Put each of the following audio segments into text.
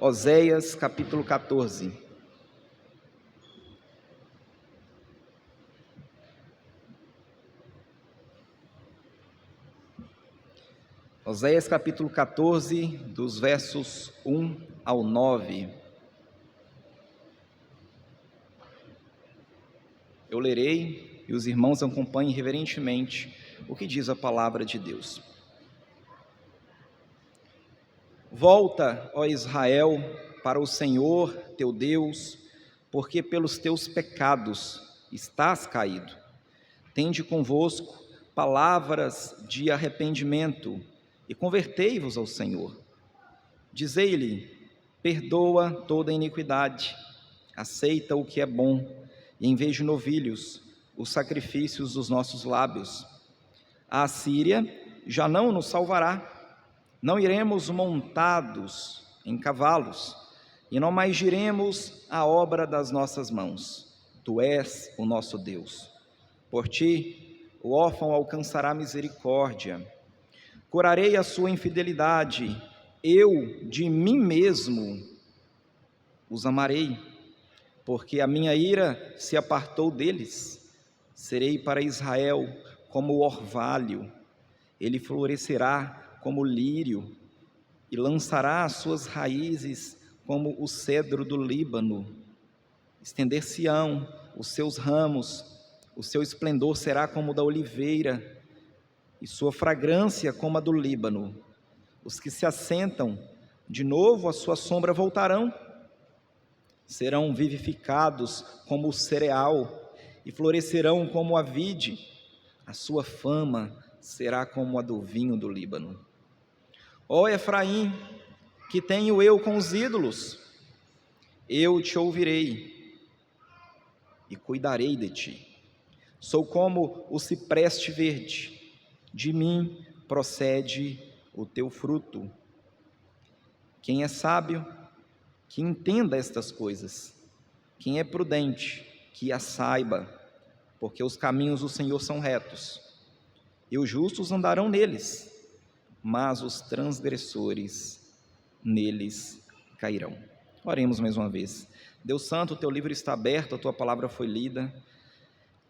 Oséias capítulo 14. Oséias capítulo 14, dos versos 1 ao 9. Eu lerei e os irmãos acompanhem reverentemente o que diz a palavra de Deus. Volta, ó Israel, para o Senhor teu Deus, porque pelos teus pecados estás caído. Tende convosco palavras de arrependimento e convertei-vos ao Senhor. Dizei-lhe: perdoa toda iniquidade, aceita o que é bom, e em vez de novilhos, os sacrifícios dos nossos lábios. A Assíria já não nos salvará. Não iremos montados em cavalos, e não mais diremos a obra das nossas mãos. Tu és o nosso Deus. Por ti, o órfão alcançará misericórdia. Curarei a sua infidelidade, eu de mim mesmo os amarei, porque a minha ira se apartou deles. Serei para Israel como o orvalho, ele florescerá como o lírio, e lançará as suas raízes como o cedro do Líbano. Estender-se-ão os seus ramos, o seu esplendor será como o da oliveira, e sua fragrância como a do Líbano. Os que se assentam, de novo à sua sombra voltarão, serão vivificados como o cereal, e florescerão como a vide. A sua fama será como a do vinho do Líbano. Ó Efraim, que tenho eu com os ídolos? Eu te ouvirei e cuidarei de ti. Sou como o cipreste verde, de mim procede o teu fruto. Quem é sábio, que entenda estas coisas. Quem é prudente, que as saiba, porque os caminhos do Senhor são retos, e os justos andarão neles, mas os transgressores neles cairão. Oremos mais uma vez. Deus Santo, o teu livro está aberto, a tua palavra foi lida.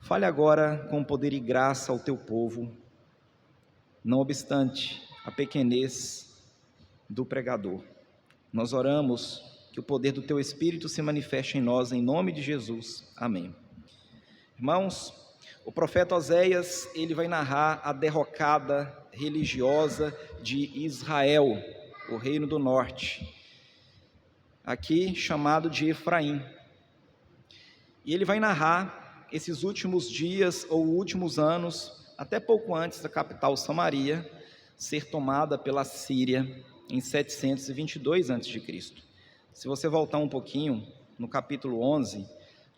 Fale agora com poder e graça ao teu povo, não obstante a pequenez do pregador. Nós oramos que o poder do teu Espírito se manifeste em nós, em nome de Jesus. Amém. Irmãos, o profeta Oséias, ele vai narrar a derrocada religiosa de Israel, o reino do norte, aqui chamado de Efraim. E ele vai narrar esses últimos dias ou últimos anos, até pouco antes da capital Samaria ser tomada pela Síria em 722 a.C. Se você voltar um pouquinho, no capítulo 11,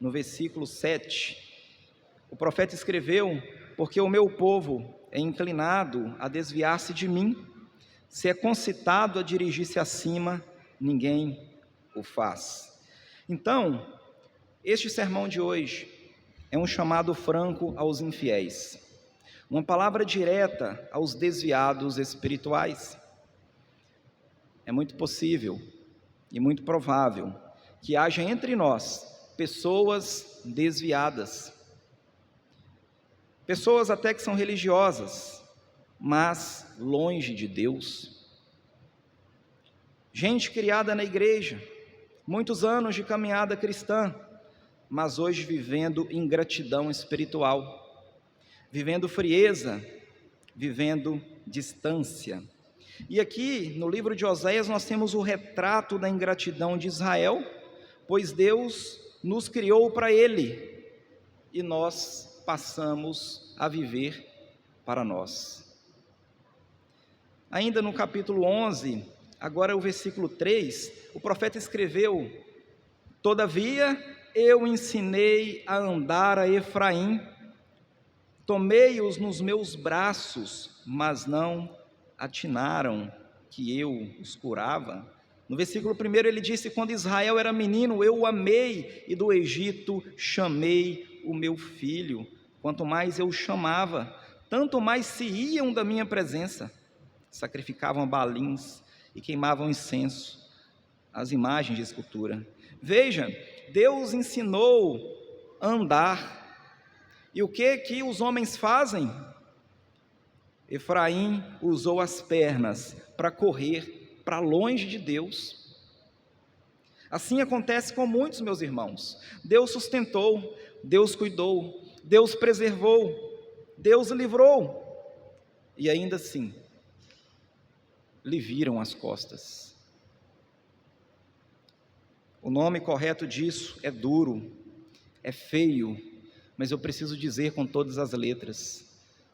no versículo 7, o profeta escreveu: porque o meu povo é inclinado a desviar-se de mim, se é concitado a dirigir-se acima, ninguém o faz. Então, este sermão de hoje é um chamado franco aos infiéis, uma palavra direta aos desviados espirituais. É muito possível e muito provável que haja entre nós pessoas desviadas, pessoas até que são religiosas, mas longe de Deus. Gente criada na igreja, muitos anos de caminhada cristã, mas hoje vivendo ingratidão espiritual, vivendo frieza, vivendo distância. E aqui no livro de Oséias nós temos o retrato da ingratidão de Israel, pois Deus nos criou para Ele, e nós passamos a viver para nós. Ainda no capítulo 11, agora o versículo 3, o profeta escreveu: todavia eu ensinei a andar a Efraim, tomei-os nos meus braços, mas não atinaram que eu os curava. No versículo 1 ele disse: quando Israel era menino, eu o amei, e do Egito chamei o meu filho. Quanto mais eu o chamava, tanto mais se iam da minha presença. Sacrificavam balins e queimavam incenso. as imagens de escultura. Veja, Deus ensinou a andar. E o que os homens fazem? Efraim usou as pernas para correr para longe de Deus. Assim acontece com muitos, meus irmãos. Deus sustentou, Deus cuidou, Deus preservou, Deus livrou. E ainda assim, lhe viram as costas. O nome correto disso é duro, é feio, mas eu preciso dizer com todas as letras.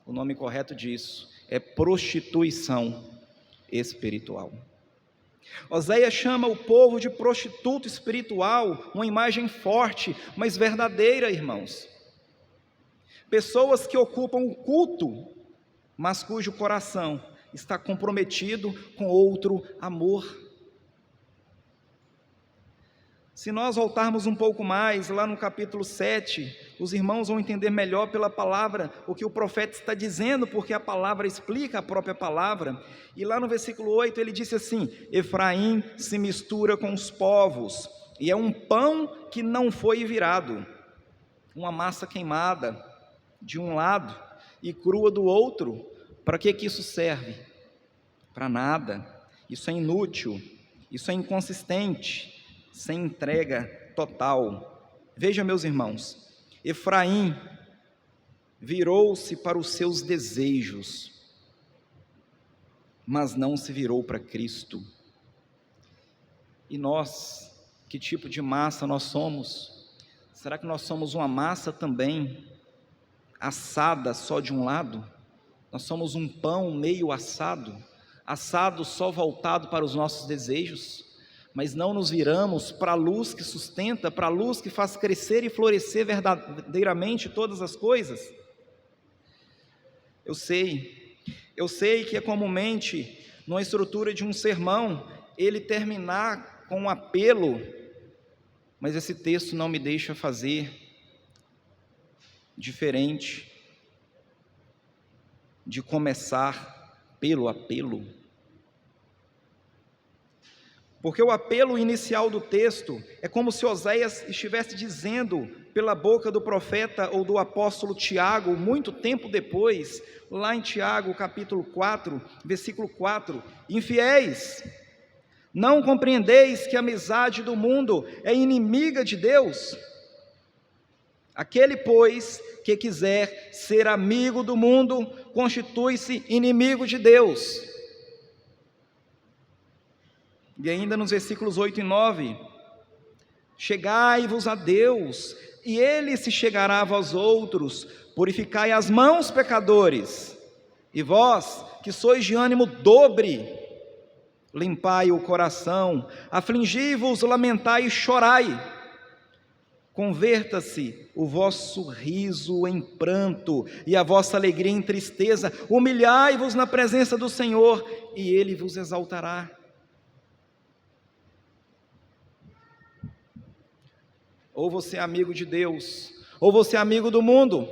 O nome correto disso é prostituição espiritual. Oséias chama o povo de prostituto espiritual, uma imagem forte, mas verdadeira, irmãos. Pessoas que ocupam o culto, mas cujo coração está comprometido com outro amor. Se nós voltarmos um pouco mais, lá no capítulo 7, os irmãos vão entender melhor pela palavra o que o profeta está dizendo, porque a palavra explica a própria palavra. E lá no versículo 8 ele disse assim: Efraim se mistura com os povos, e é um pão que não foi virado, uma massa queimada de um lado e crua do outro. Para que isso serve? Para nada. Isso é inútil, isso é inconsistente, sem entrega total. Veja, meus irmãos, Efraim virou-se para os seus desejos, mas não se virou para Cristo. E nós, que tipo de massa nós somos? Será que nós somos uma massa também, assada só de um lado? Nós somos um pão meio assado, assado só voltado para os nossos desejos, mas não nos viramos para a luz que sustenta, para a luz que faz crescer e florescer verdadeiramente todas as coisas? Eu sei que é comumente, numa estrutura de um sermão, ele terminar com um apelo, mas esse texto não me deixa fazer diferente de começar pelo apelo. Porque o apelo inicial do texto é como se Oséias estivesse dizendo pela boca do profeta ou do apóstolo Tiago, muito tempo depois, lá em Tiago capítulo 4, versículo 4: Infiéis, não compreendeis que a amizade do mundo é inimiga de Deus? Aquele, pois, que quiser ser amigo do mundo, constitui-se inimigo de Deus. E ainda nos versículos 8 e 9, chegai-vos a Deus, e Ele se chegará a vós outros, purificai as mãos, pecadores, e vós, que sois de ânimo dobre, limpai o coração, afligi-vos, lamentai e chorai, converta-se o vosso riso em pranto, e a vossa alegria em tristeza, humilhai-vos na presença do Senhor, e Ele vos exaltará. Ou você é amigo de Deus, ou você é amigo do mundo.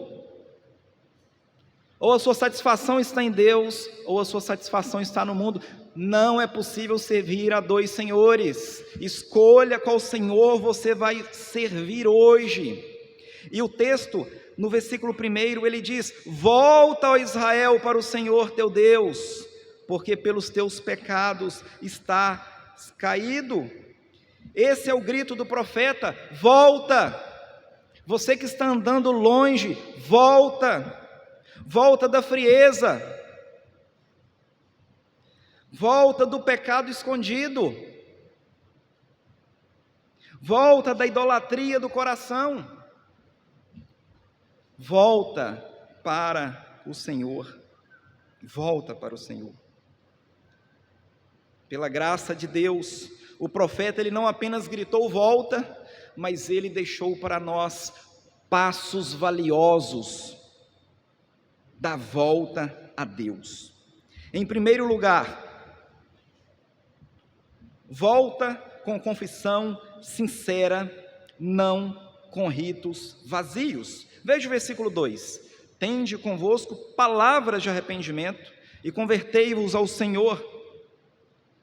Ou a sua satisfação está em Deus, ou a sua satisfação está no mundo. Não é possível servir a dois senhores. Escolha qual Senhor você vai servir hoje. E o texto, no versículo 1, ele diz: volta, ó Israel, para o Senhor teu Deus, porque pelos teus pecados estás caído. Esse é o grito do profeta: volta. Você que está andando longe, volta. Volta da frieza, volta do pecado escondido, volta da idolatria do coração, volta para o Senhor, volta para o Senhor. Pela graça de Deus, o profeta ele não apenas gritou volta, mas ele deixou para nós passos valiosos da volta a Deus. Em primeiro lugar, volta com confissão sincera, não com ritos vazios. Veja o versículo 2: tende convosco palavras de arrependimento e convertei-vos ao Senhor.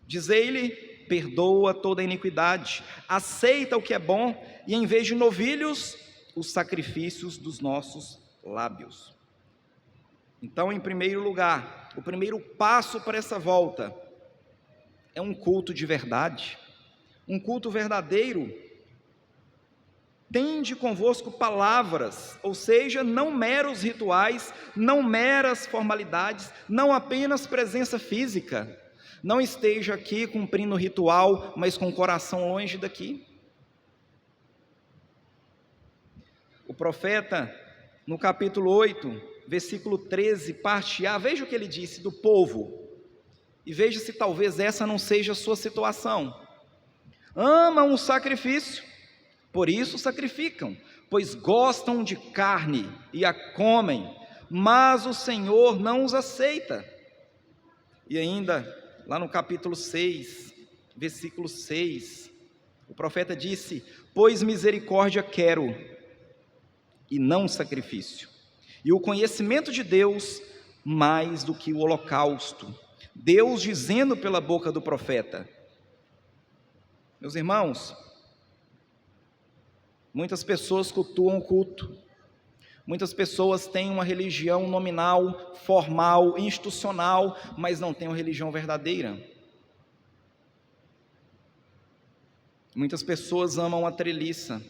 Dizei-lhe, perdoa toda iniquidade, aceita o que é bom e, em vez de novilhos, os sacrifícios dos nossos lábios. Então, em primeiro lugar, o primeiro passo para essa volta é um culto de verdade, um culto verdadeiro. Tende convosco palavras, ou seja, não meros rituais, não meras formalidades, não apenas presença física. Não esteja aqui cumprindo o ritual, mas com o coração longe daqui. O profeta, no capítulo 8, versículo 13, parte A, veja o que ele disse do povo, e veja se talvez essa não seja a sua situação. Amam o sacrifício, por isso sacrificam, pois gostam de carne e a comem, mas o Senhor não os aceita. E ainda, lá no capítulo 6, versículo 6, o profeta disse: pois misericórdia quero, e não sacrifício, e o conhecimento de Deus mais do que o holocausto. Deus dizendo pela boca do profeta. Meus irmãos, muitas pessoas cultuam o culto, muitas pessoas têm uma religião nominal, formal, institucional, mas não têm uma religião verdadeira. Muitas pessoas amam a treliça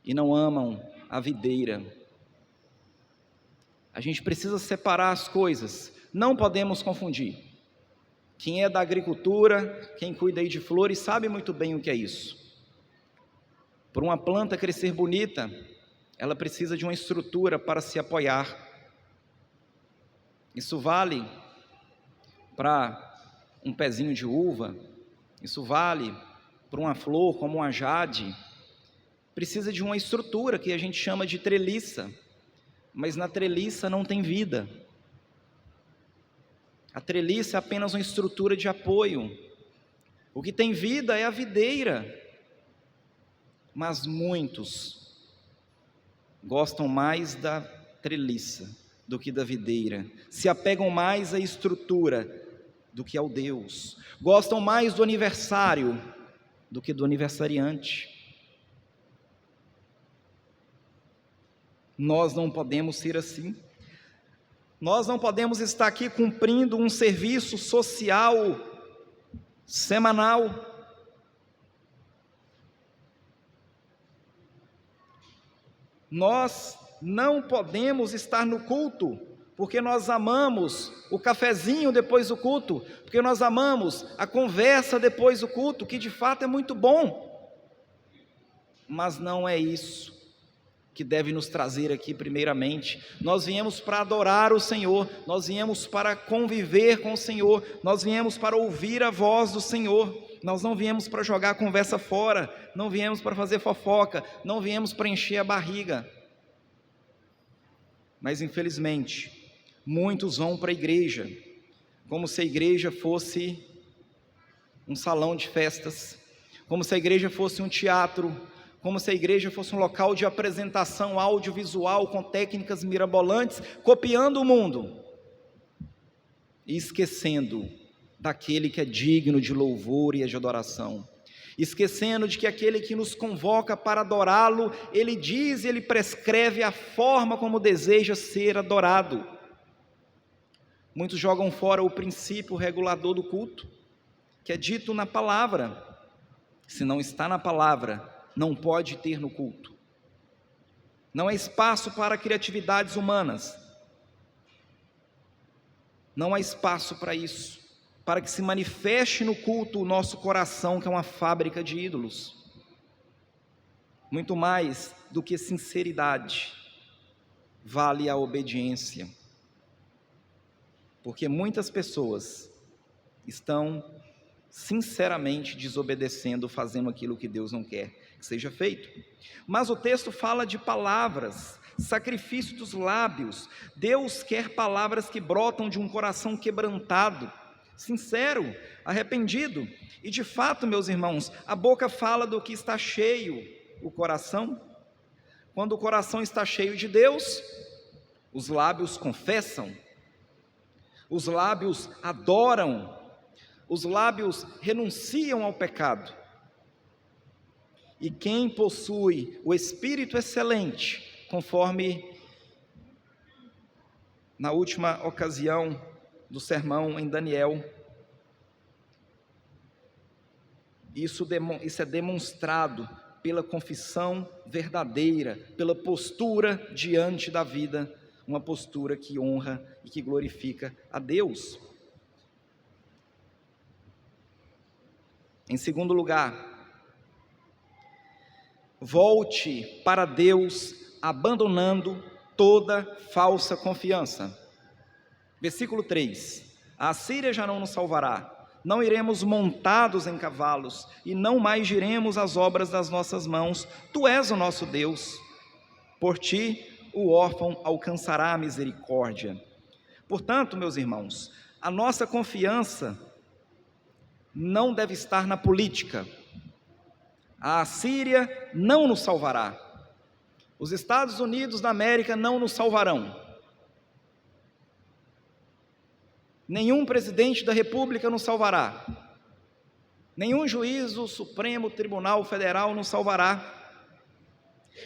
e não amam a videira. A gente precisa separar as coisas, não podemos confundir. Quem é da agricultura, quem cuida aí de flores, sabe muito bem o que é isso. Para uma planta crescer bonita, ela precisa de uma estrutura para se apoiar. Isso vale para um pezinho de uva, isso vale para uma flor como uma jade. Precisa de uma estrutura que a gente chama de treliça, mas na treliça não tem vida. A treliça é apenas uma estrutura de apoio. O que tem vida é a videira. Mas muitos gostam mais da treliça do que da videira, se apegam mais à estrutura do que ao Deus, gostam mais do aniversário do que do aniversariante. Nós não podemos ser assim. Nós não podemos estar aqui cumprindo um serviço social semanal. Nós não podemos estar no culto porque nós amamos o cafezinho depois do culto, porque nós amamos a conversa depois do culto, que de fato é muito bom, mas não é isso que deve nos trazer aqui primeiramente. Nós viemos para adorar o Senhor, nós viemos para conviver com o Senhor, nós viemos para ouvir a voz do Senhor, nós não viemos para jogar a conversa fora, não viemos para fazer fofoca, não viemos para encher a barriga. Mas infelizmente, muitos vão para a igreja, como se a igreja fosse um salão de festas, como se a igreja fosse um teatro, como se a igreja fosse um local de apresentação audiovisual com técnicas mirabolantes, copiando o mundo e esquecendo daquele que é digno de louvor e de adoração, esquecendo de que aquele que nos convoca para adorá-lo, ele diz e ele prescreve a forma como deseja ser adorado. Muitos jogam fora o princípio regulador do culto, que é dito na palavra. Se não está na palavra, não pode ter no culto. Não há espaço para criatividades humanas. Não há espaço para isso, para que se manifeste no culto o nosso coração, que é uma fábrica de ídolos. Muito mais do que sinceridade, vale a obediência. Porque muitas pessoas estão sinceramente desobedecendo, fazendo aquilo que Deus não quer que seja feito. Mas o texto fala de palavras, sacrifício dos lábios. Deus quer palavras que brotam de um coração quebrantado, sincero, arrependido. E de fato, meus irmãos, a boca fala do que está cheio o coração. Quando o coração está cheio de Deus, os lábios confessam, os lábios adoram, os lábios renunciam ao pecado. E quem possui o Espírito excelente, conforme na última ocasião do sermão em Daniel, isso é demonstrado pela confissão verdadeira, pela postura diante da vida, uma postura que honra e que glorifica a Deus. Em segundo lugar, volte para Deus, abandonando toda falsa confiança. Versículo 3: a Assíria já não nos salvará, não iremos montados em cavalos, e não mais diremos as obras das nossas mãos. Tu és o nosso Deus, por ti o órfão alcançará a misericórdia. Portanto, meus irmãos, a nossa confiança não deve estar na política. A Assíria não nos salvará, os Estados Unidos da América não nos salvarão, nenhum presidente da República nos salvará, nenhum juiz do Supremo Tribunal Federal nos salvará.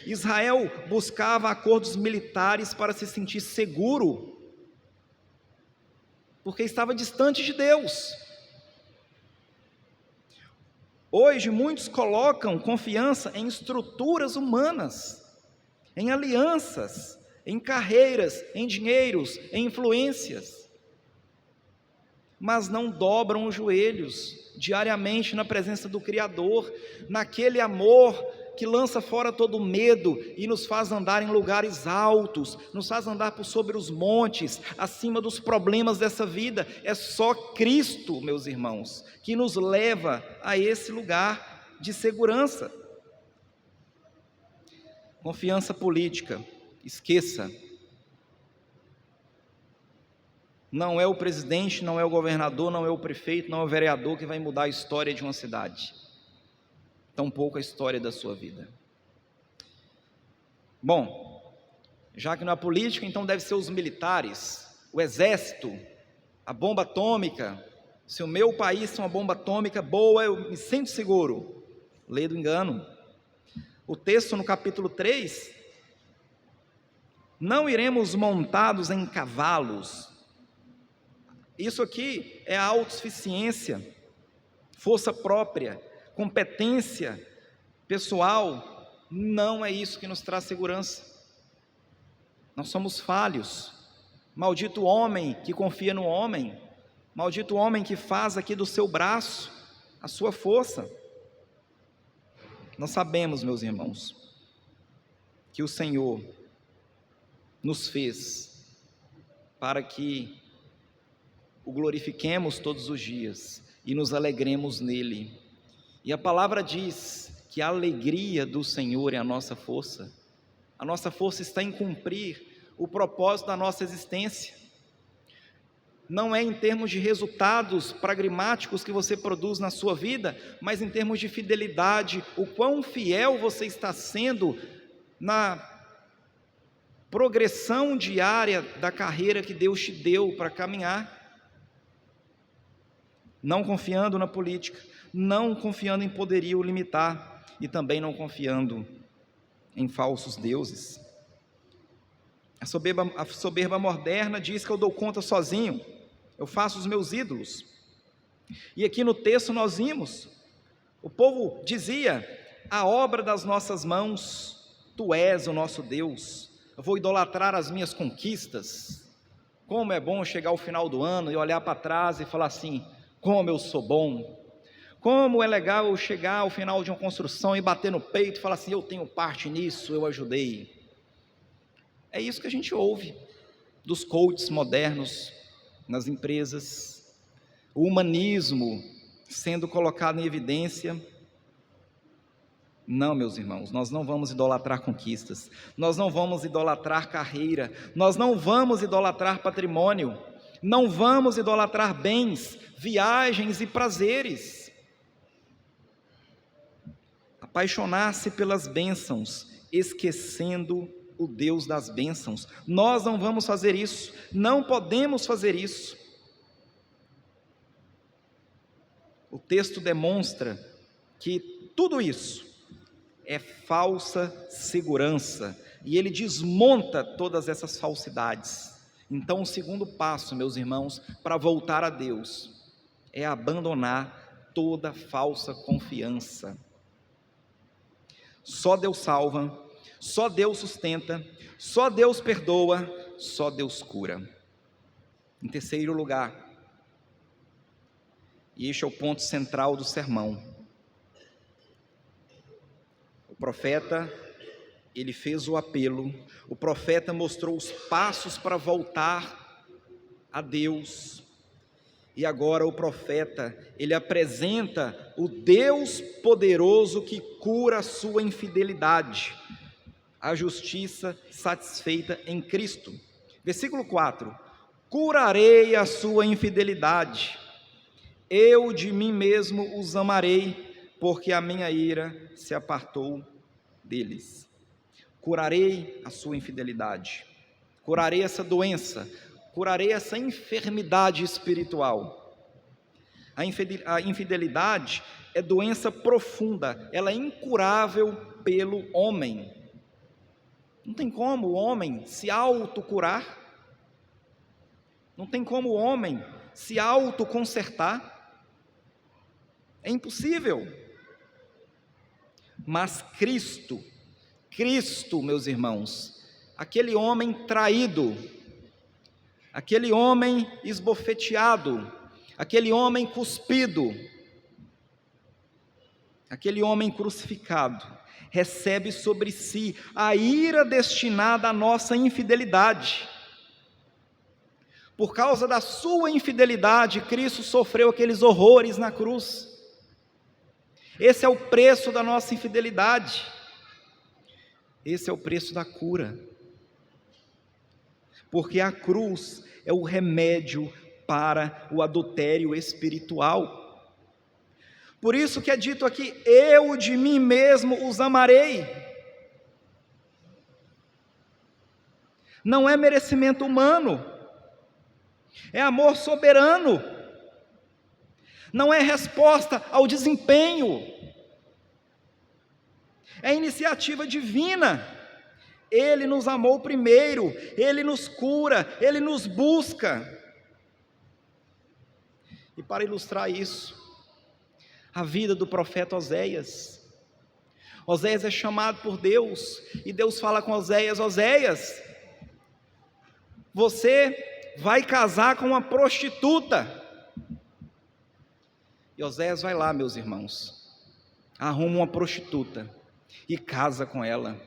Israel buscava acordos militares para se sentir seguro, porque estava distante de Deus. Hoje muitos colocam confiança em estruturas humanas, em alianças, em carreiras, em dinheiros, em influências, mas não dobram os joelhos diariamente na presença do Criador, naquele amor que lança fora todo medo e nos faz andar em lugares altos, nos faz andar por sobre os montes, acima dos problemas dessa vida. É só Cristo, meus irmãos, que nos leva a esse lugar de segurança. Confiança política, esqueça. Não é o presidente, não é o governador, não é o prefeito, não é o vereador que vai mudar a história de uma cidade, tampouco a história da sua vida. Bom, já que não é política, então deve ser os militares, o exército, a bomba atômica. Se o meu país tem uma bomba atômica boa, eu me sinto seguro. Lê do engano. O texto no capítulo 3, não iremos montados em cavalos. Isso aqui é a autossuficiência, força própria, competência pessoal. Não é isso que nos traz segurança. Nós somos falhos. Maldito o homem que confia no homem, maldito o homem que faz aqui do seu braço a sua força. Nós sabemos, meus irmãos, que o Senhor nos fez para que o glorifiquemos todos os dias e nos alegremos nele. E a palavra diz que a alegria do Senhor é a nossa força. A nossa força está em cumprir o propósito da nossa existência. Não é em termos de resultados pragmáticos que você produz na sua vida, mas em termos de fidelidade, o quão fiel você está sendo na progressão diária da carreira que Deus te deu para caminhar. Não confiando na política, não confiando em poderio limitar e também não confiando em falsos deuses. A soberba moderna diz que eu dou conta sozinho, eu faço os meus ídolos. E aqui no texto nós vimos, o povo dizia: a obra das nossas mãos, tu és o nosso Deus, eu vou idolatrar as minhas conquistas. Como é bom chegar ao final do ano e olhar para trás e falar assim: como eu sou bom. Como é legal eu chegar ao final de uma construção e bater no peito e falar assim: eu tenho parte nisso, eu ajudei. É isso que a gente ouve dos coaches modernos nas empresas, o humanismo sendo colocado em evidência. Não, meus irmãos, nós não vamos idolatrar conquistas, nós não vamos idolatrar carreira, nós não vamos idolatrar patrimônio, não vamos idolatrar bens, viagens e prazeres. Apaixonar-se pelas bênçãos, esquecendo o Deus das bênçãos. Nós não vamos fazer isso, não podemos fazer isso. texto demonstra que tudo isso é falsa segurança, e ele desmonta todas essas falsidades. Então, o segundo passo, meus irmãos, para voltar a Deus, é abandonar toda falsa confiança. Só Deus salva, só Deus sustenta, só Deus perdoa, só Deus cura. Em terceiro lugar, e este é o ponto central do sermão, o profeta, ele fez o apelo, o profeta mostrou os passos para voltar a Deus, e agora o profeta, ele apresenta o Deus poderoso que cura a sua infidelidade, a justiça satisfeita em Cristo. Versículo 4: curarei a sua infidelidade, eu de mim mesmo os amarei, porque a minha ira se apartou deles. Curarei a sua infidelidade, curarei essa doença, curarei essa enfermidade espiritual. A infidelidade é doença profunda, ela é incurável pelo homem. Não tem como o homem se autocurar, não tem como o homem se autoconsertar, é impossível. Mas Cristo, meus irmãos, aquele homem traído, aquele homem esbofeteado, aquele homem cuspido, aquele homem crucificado, recebe sobre si a ira destinada à nossa infidelidade. Por causa da sua infidelidade, Cristo sofreu aqueles horrores na cruz. Esse é o preço da nossa infidelidade. Esse é o preço da cura. Porque a cruz é o remédio para o adultério espiritual. Por isso que é dito aqui: eu de mim mesmo os amarei. Não é merecimento humano, é amor soberano, não é resposta ao desempenho, é iniciativa divina. Ele nos amou primeiro, Ele nos cura, Ele nos busca. E para ilustrar isso, a vida do profeta Oséias. Oséias é chamado por Deus, e Deus fala com Oséias: Oséias, você vai casar com uma prostituta. E Oséias vai lá, meus irmãos, arruma uma prostituta e casa com ela.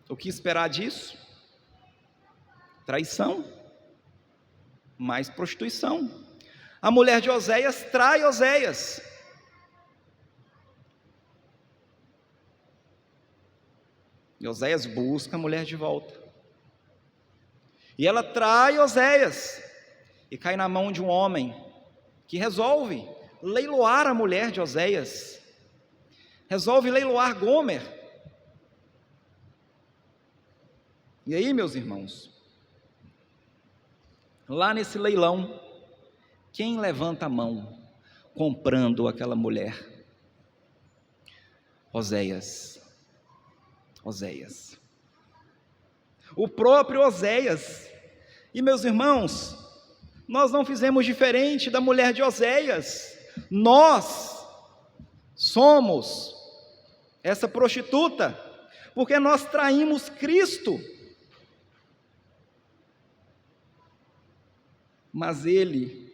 O que esperar disso? Traição, mais prostituição. A mulher de Oséias trai Oséias. E Oséias busca a mulher de volta. E ela trai Oséias e cai na mão de um homem que resolve leiloar a mulher de Oséias, resolve leiloar Gomer. E aí, meus irmãos, lá nesse leilão, quem levanta a mão comprando aquela mulher? Oséias. O próprio Oséias. E, meus irmãos, nós não fizemos diferente da mulher de Oséias. Nós somos essa prostituta, porque nós traímos Cristo. Mas Ele,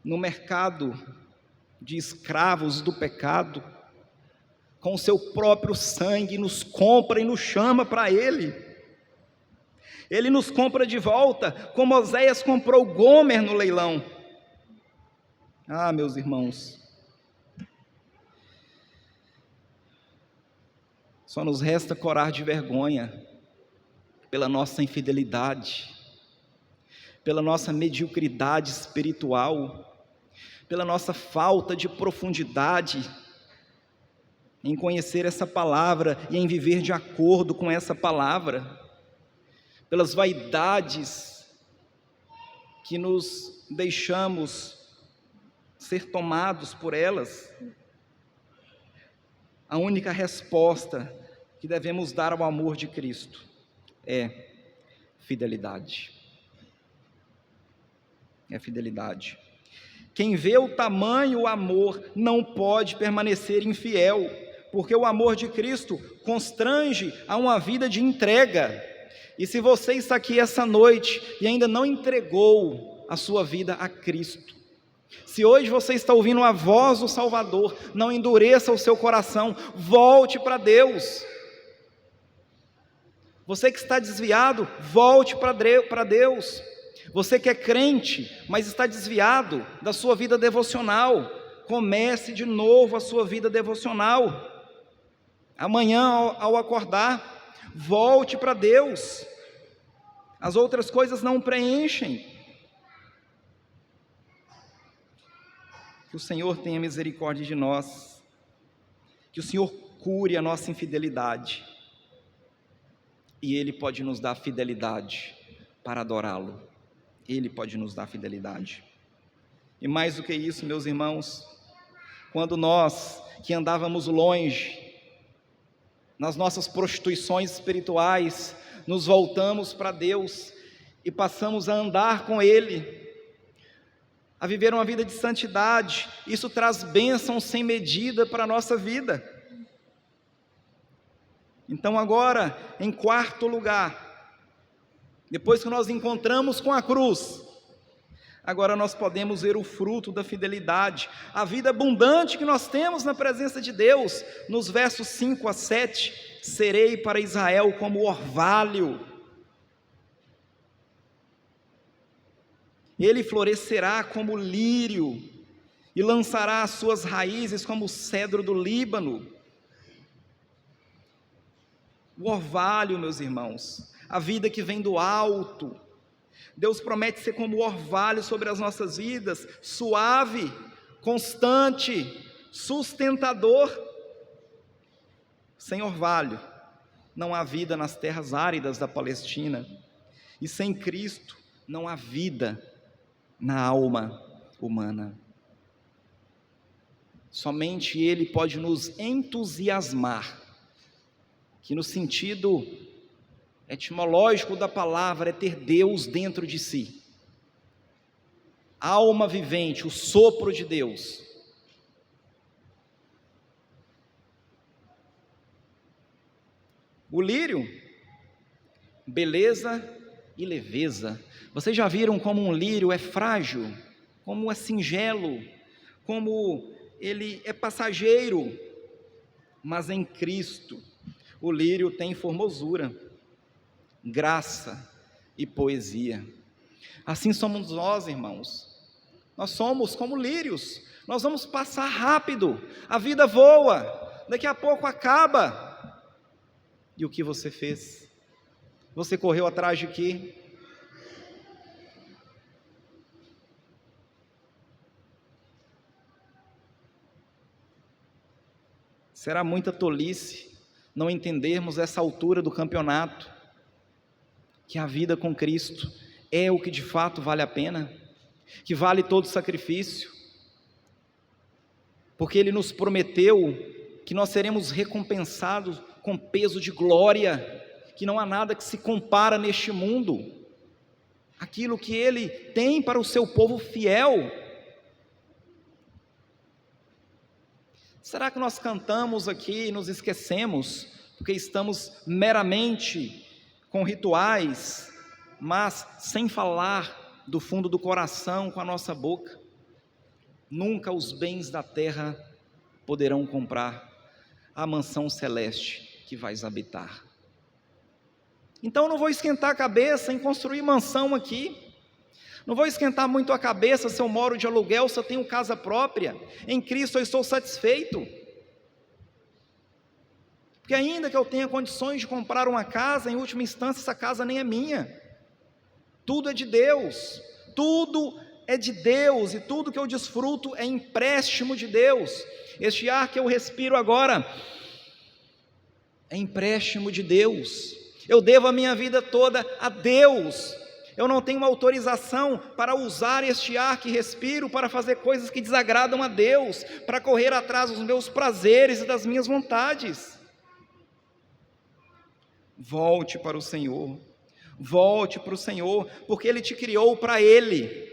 no mercado de escravos do pecado, com o seu próprio sangue, nos compra e nos chama para Ele. Ele nos compra de volta, como Oséias comprou Gomer no leilão. Ah, meus irmãos, só nos resta corar de vergonha pela nossa infidelidade, pela nossa mediocridade espiritual, pela nossa falta de profundidade em conhecer essa palavra e em viver de acordo com essa palavra, pelas vaidades que nos deixamos ser tomados por elas, a única resposta que devemos dar ao amor de Cristo é fidelidade. É fidelidade. Quem vê o tamanho amor não pode permanecer infiel, porque o amor de Cristo constrange a uma vida de entrega. E se você está aqui essa noite e ainda não entregou a sua vida a Cristo, se hoje você está ouvindo a voz do Salvador, não endureça o seu coração, volte para Deus. Você que está desviado, volte para Deus. Você que é crente, mas está desviado da sua vida devocional, comece de novo a sua vida devocional. Amanhã, ao acordar, volte para Deus. As outras coisas não preenchem. Que o Senhor tenha misericórdia de nós, que o Senhor cure a nossa infidelidade, e Ele pode nos dar fidelidade para adorá-lo. Ele pode nos dar fidelidade. E mais do que isso, meus irmãos, quando nós que andávamos longe, nas nossas prostituições espirituais, nos voltamos para Deus e passamos a andar com Ele, a viver uma vida de santidade, isso traz bênçãos sem medida para a nossa vida. Então agora, em quarto lugar, depois que nós encontramos com a cruz, agora nós podemos ver o fruto da fidelidade, a vida abundante que nós temos na presença de Deus. Nos versos 5 a 7, serei para Israel como orvalho, ele florescerá como lírio, e lançará as suas raízes como o cedro do Líbano. O orvalho, meus irmãos, a vida que vem do alto. Deus promete ser como o orvalho sobre as nossas vidas, suave, constante, sustentador. Sem orvalho não há vida nas terras áridas da Palestina, e sem Cristo não há vida na alma humana. Somente Ele pode nos entusiasmar, que no sentido etimológico da palavra é ter Deus dentro de si, alma vivente, o sopro de Deus. O lírio, beleza e leveza. Vocês já viram como um lírio é frágil, como é singelo, como ele é passageiro, mas em Cristo o lírio tem formosura, graça e poesia. Assim somos nós, irmãos. Nós somos como lírios. Nós vamos passar rápido, a vida voa, daqui a pouco acaba. E o que você fez? Você correu atrás de quê? Será muita tolice não entendermos essa altura do campeonato, que a vida com Cristo é o que de fato vale a pena, que vale todo sacrifício, porque Ele nos prometeu que nós seremos recompensados com peso de glória, que não há nada que se compara neste mundo, aquilo que Ele tem para o seu povo fiel. Será que nós cantamos aqui e nos esquecemos, porque estamos meramente com rituais, mas sem falar do fundo do coração com a nossa boca? Nunca os bens da terra poderão comprar a mansão celeste que vais habitar. Então não vou esquentar a cabeça em construir mansão aqui, não vou esquentar muito a cabeça se eu moro de aluguel, se eu tenho casa própria. Em Cristo eu estou satisfeito, porque ainda que eu tenha condições de comprar uma casa, em última instância essa casa nem é minha, tudo é de Deus, tudo é de Deus, e tudo que eu desfruto é empréstimo de Deus. Este ar que eu respiro agora é empréstimo de Deus. Eu devo a minha vida toda a Deus. Eu não tenho autorização para usar este ar que respiro para fazer coisas que desagradam a Deus, para correr atrás dos meus prazeres e das minhas vontades. Volte para o Senhor, volte para o Senhor, porque Ele te criou para Ele.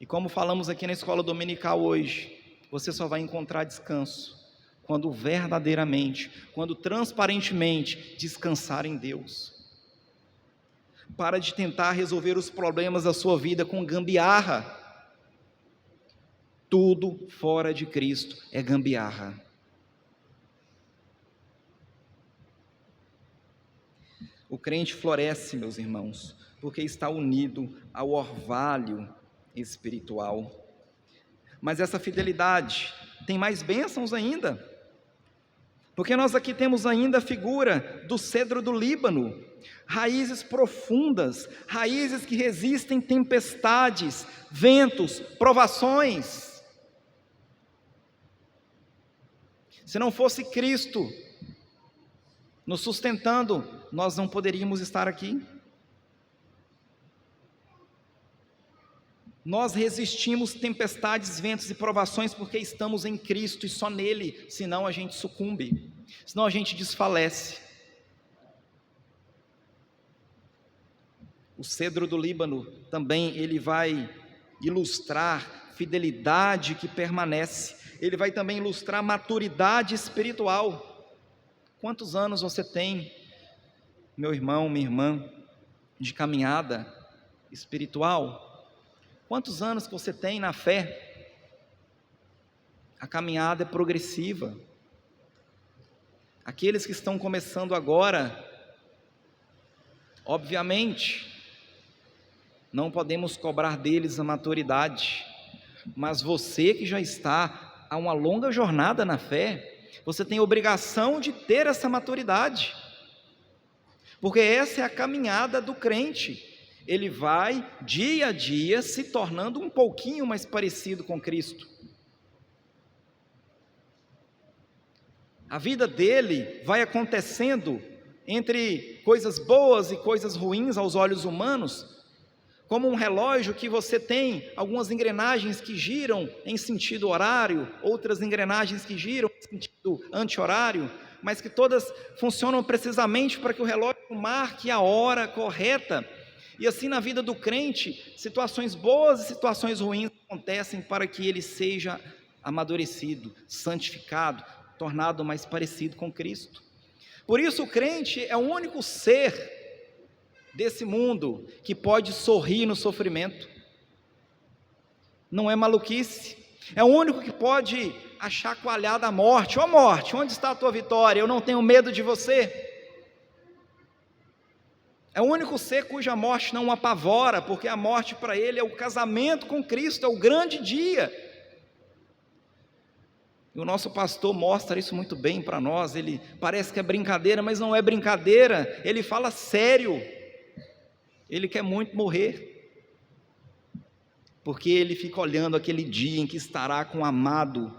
E como falamos aqui na escola dominical hoje, você só vai encontrar descanso quando verdadeiramente, quando transparentemente descansar em Deus. Para de tentar resolver os problemas da sua vida com gambiarra. Tudo fora de Cristo é gambiarra. O crente floresce, meus irmãos, porque está unido ao orvalho espiritual. Mas essa fidelidade tem mais bênçãos ainda, porque nós aqui temos ainda a figura do cedro do Líbano, raízes profundas, raízes que resistem tempestades, ventos, provações. Se não fosse Cristo nos sustentando, nós não poderíamos estar aqui. Nós resistimos tempestades, ventos e provações porque estamos em Cristo e só nele, senão a gente sucumbe, senão a gente desfalece. O cedro do Líbano também, ele vai ilustrar fidelidade que permanece, ele vai também ilustrar maturidade espiritual. Quantos anos você tem, meu irmão, minha irmã, de caminhada espiritual? Quantos anos que você tem na fé? A caminhada é progressiva. Aqueles que estão começando agora, obviamente, não podemos cobrar deles a maturidade, mas você que já está há uma longa jornada na fé, você tem obrigação de ter essa maturidade, porque essa é a caminhada do crente. Ele vai, dia a dia, se tornando um pouquinho mais parecido com Cristo. A vida dele vai acontecendo entre coisas boas e coisas ruins aos olhos humanos, como um relógio que você tem algumas engrenagens que giram em sentido horário, outras engrenagens que giram em sentido anti-horário, mas que todas funcionam precisamente para que o relógio marque a hora correta. E assim na vida do crente, situações boas e situações ruins acontecem para que ele seja amadurecido, santificado, tornado mais parecido com Cristo. Por isso o crente é o único ser desse mundo que pode sorrir no sofrimento. Não é maluquice, é o único que pode achacoalhar da morte. Ó morte, onde está a tua vitória? Eu não tenho medo de você. É o único ser cuja morte não o apavora, porque a morte para ele é o casamento com Cristo, é o grande dia. E o nosso pastor mostra isso muito bem para nós. Ele parece que é brincadeira, mas não é brincadeira, ele fala sério. Ele quer muito morrer, porque ele fica olhando aquele dia em que estará com o amado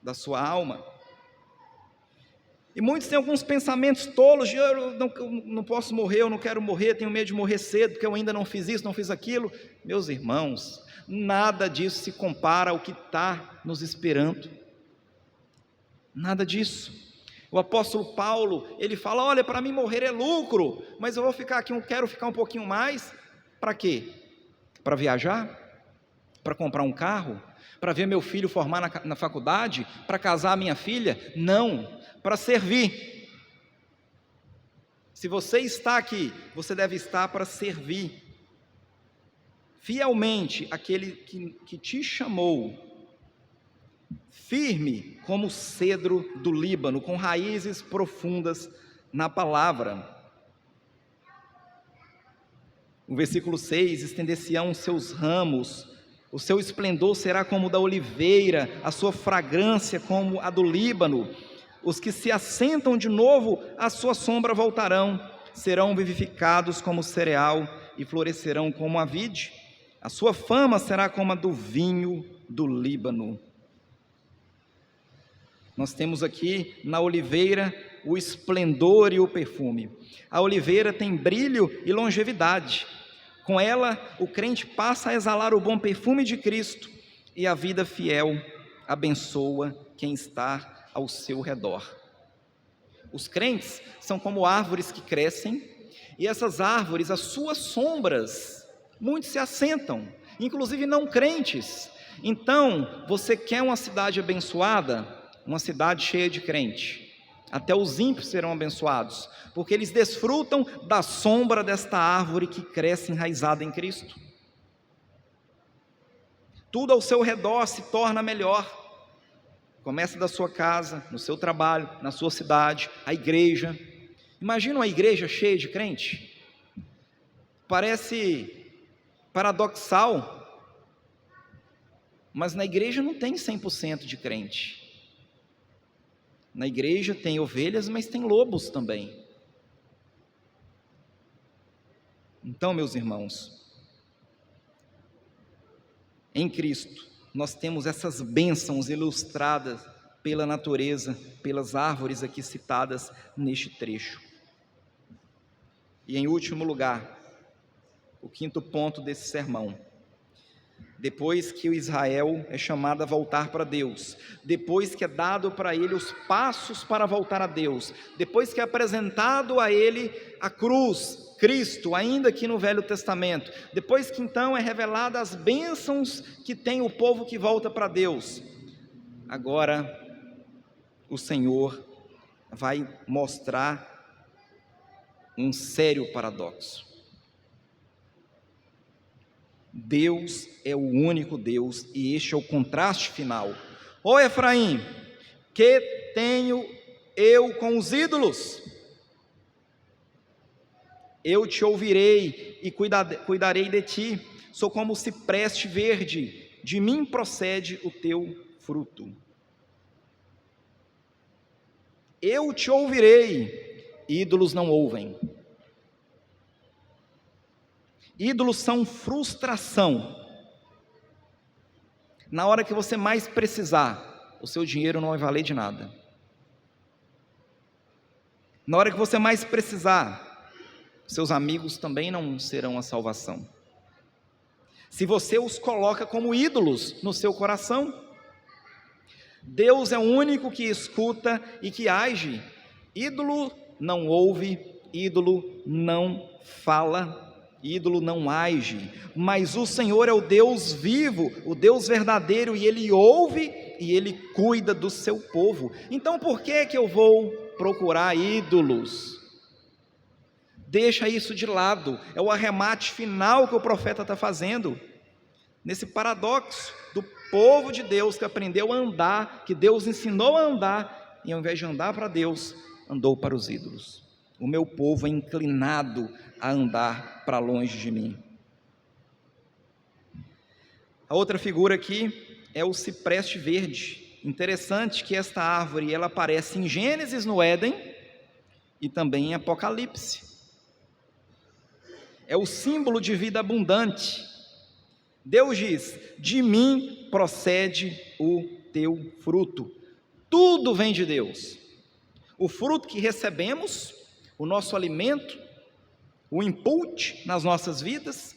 da sua alma. E muitos têm alguns pensamentos tolos de eu não posso morrer, eu não quero morrer, tenho medo de morrer cedo, porque eu ainda não fiz isso, não fiz aquilo. Meus irmãos, nada disso se compara ao que está nos esperando. Nada disso. O apóstolo Paulo, ele fala, olha, para mim morrer é lucro, mas eu vou ficar aqui, eu quero ficar um pouquinho mais. Para quê? Para viajar? Para comprar um carro? Para ver meu filho formar na faculdade? Para casar a minha filha? Não, para servir. Se você está aqui, você deve estar para servir fielmente aquele que te chamou, firme como o cedro do Líbano, com raízes profundas na palavra. O versículo 6, estender-se-ão os seus ramos, o seu esplendor será como o da oliveira, a sua fragrância como a do Líbano. Os que se assentam de novo, à sua sombra voltarão, serão vivificados como o cereal e florescerão como a vide. A sua fama será como a do vinho do Líbano. Nós temos aqui na oliveira o esplendor e o perfume. A oliveira tem brilho e longevidade. Com ela, o crente passa a exalar o bom perfume de Cristo e a vida fiel abençoa quem está ao seu redor. Os crentes são como árvores que crescem, e essas árvores, as suas sombras, muitos se assentam, inclusive não crentes. Então, você quer uma cidade abençoada? Uma cidade cheia de crente. Até os ímpios serão abençoados, porque eles desfrutam da sombra desta árvore que cresce enraizada em Cristo. Tudo ao seu redor se torna melhor. Começa da sua casa, no seu trabalho, na sua cidade, a igreja. Imagina uma igreja cheia de crente. Parece paradoxal, mas na igreja não tem 100% de crente. Na igreja tem ovelhas, mas tem lobos também. Então, meus irmãos, em Cristo, nós temos essas bênçãos ilustradas pela natureza, pelas árvores aqui citadas neste trecho. E em último lugar, o quinto ponto desse sermão. Depois que o Israel é chamado a voltar para Deus, depois que é dado para ele os passos para voltar a Deus, depois que é apresentado a ele a cruz, Cristo, ainda que no Velho Testamento, depois que então é revelada as bênçãos que tem o povo que volta para Deus, agora o Senhor vai mostrar um sério paradoxo. Deus é o único Deus, e este é o contraste final. Ó Efraim, que tenho eu com os ídolos? Eu te ouvirei e cuidarei de ti. Sou como o cipreste verde, de mim procede o teu fruto. Eu te ouvirei, ídolos não ouvem. Ídolos são frustração. Na hora que você mais precisar, o seu dinheiro não vai valer de nada. Na hora que você mais precisar, seus amigos também não serão a salvação. Se você os coloca como ídolos no seu coração, Deus é o único que escuta e que age. Ídolo não ouve, ídolo não fala, ídolo não age, mas o Senhor é o Deus vivo, o Deus verdadeiro, e Ele ouve e Ele cuida do seu povo. Então por que eu vou procurar ídolos? Deixa isso de lado, é o arremate final que o profeta está fazendo, nesse paradoxo do povo de Deus que aprendeu a andar, que Deus ensinou a andar, e ao invés de andar para Deus, andou para os ídolos. O meu povo é inclinado a andar para longe de mim. A outra figura aqui é o cipreste verde. Interessante que esta árvore ela aparece em Gênesis, no Éden, e também em Apocalipse. É o símbolo de vida abundante. Deus diz: de mim procede o teu fruto. Tudo vem de Deus. O fruto que recebemos, o nosso alimento, o input nas nossas vidas,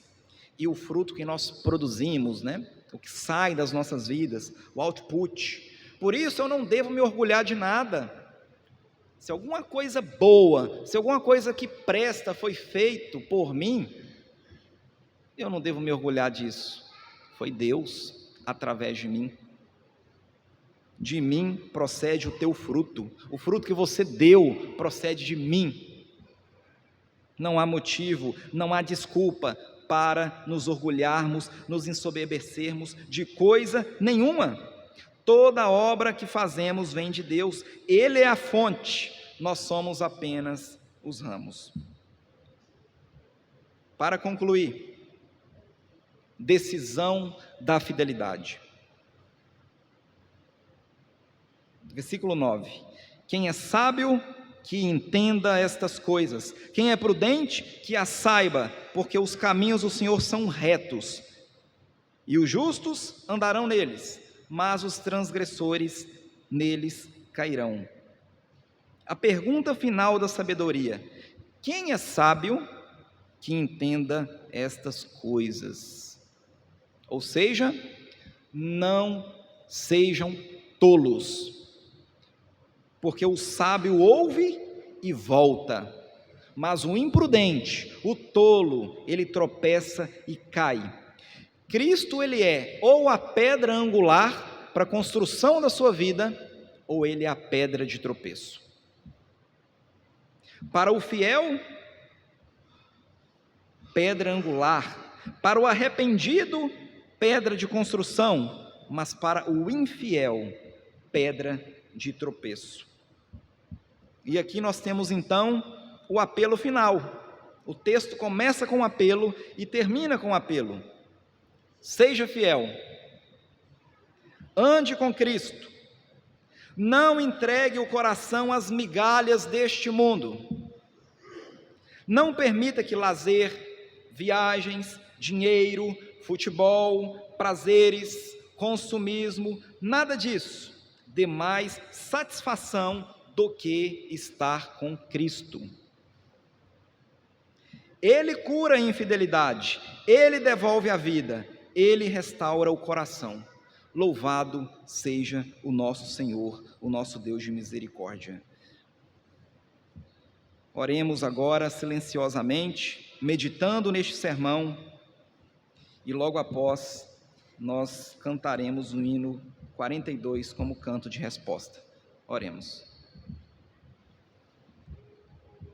e o fruto que nós produzimos, né? O que sai das nossas vidas, o output. Por isso eu não devo me orgulhar de nada. Se alguma coisa boa, se alguma coisa que presta foi feito por mim, eu não devo me orgulhar disso. Foi Deus através de mim. De mim procede o teu fruto. O fruto que você deu procede de mim. Não há motivo, não há desculpa para nos orgulharmos, nos ensoberbecermos de coisa nenhuma. Toda obra que fazemos vem de Deus. Ele é a fonte, nós somos apenas os ramos. Para concluir, decisão da fidelidade. Versículo 9: quem é sábio, que entenda estas coisas, quem é prudente, que as saiba, porque os caminhos do Senhor são retos, e os justos andarão neles, mas os transgressores neles cairão. A pergunta final da sabedoria: quem é sábio, que entenda estas coisas. Ou seja, não sejam tolos, porque o sábio ouve e volta, mas o imprudente, o tolo, ele tropeça e cai. Cristo, ele é ou a pedra angular para a construção da sua vida, ou ele é a pedra de tropeço. Para o fiel, pedra angular; para o arrependido, pedra de construção; mas para o infiel, pedra de tropeço. E aqui nós temos então o apelo final. O texto começa com um apelo e termina com um apelo. Seja fiel, ande com Cristo, não entregue o coração às migalhas deste mundo, não permita que lazer, viagens, dinheiro, futebol, prazeres, consumismo, nada disso dê mais satisfação do que estar com Cristo. Ele cura a infidelidade, Ele devolve a vida, Ele restaura o coração. Louvado seja o nosso Senhor, o nosso Deus de misericórdia. Oremos agora silenciosamente, meditando neste sermão, e logo após nós cantaremos o hino 42 como canto de resposta. Oremos.